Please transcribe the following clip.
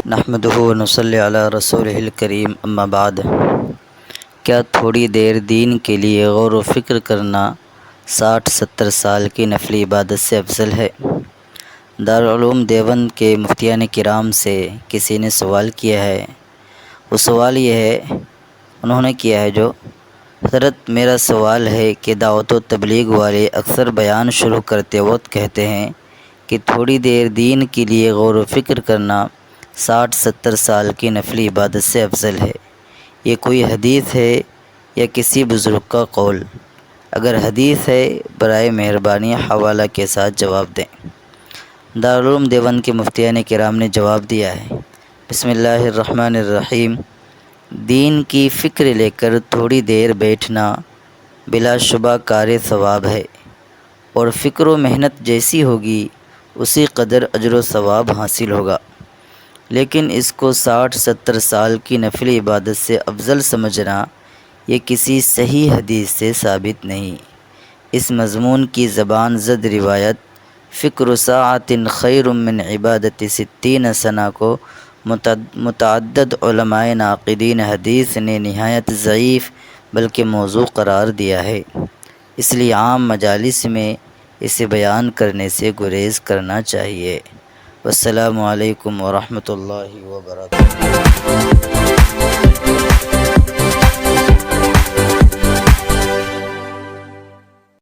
نحمدہ و نصلی علی رسولہ الکریم، اما بعد۔ کیا تھوڑی دیر دین کے لیے غور و فکر کرنا 60-70 سال کی نفلی عبادت سے افضل ہے؟ دارالعلوم دیوبند کے مفتیان کرام سے کسی نے سوال کیا ہے۔ وہ سوال یہ ہے، انہوں نے کیا ہے جو حضرت میرا سوال ہے کہ دعوت و تبلیغ والے اکثر بیان شروع کرتے وقت کہتے ہیں کہ تھوڑی دیر دین کے لیے غور و فکر کرنا 60-70 سال کی نفلی عبادت سے افضل ہے۔ یہ کوئی حدیث ہے یا کسی بزرگ کا قول؟ اگر حدیث ہے برائے مہربانی حوالہ کے ساتھ جواب دیں۔ دارالعلوم دیوبند کے مفتیان کرام نے جواب دیا ہے، بسم اللہ الرحمن الرحیم۔ دین کی فکر لے کر تھوڑی دیر بیٹھنا بلا شبہ کار ثواب ہے، اور فکر و محنت جیسی ہوگی اسی قدر اجر و ثواب حاصل ہوگا، لیکن اس کو 60-70 سال کی نفلی عبادت سے افضل سمجھنا یہ کسی صحیح حدیث سے ثابت نہیں۔ اس مضمون کی زبان زد روایت فکر ساعت خیر من عبادت 60 سنہ کو متعدد علماء ناقدین حدیث نے نہایت ضعیف بلکہ موضوع قرار دیا ہے، اس لیے عام مجالس میں اسے بیان کرنے سے گریز کرنا چاہیے۔ والسلام علیکم ورحمۃ اللہ وبرکاتہ۔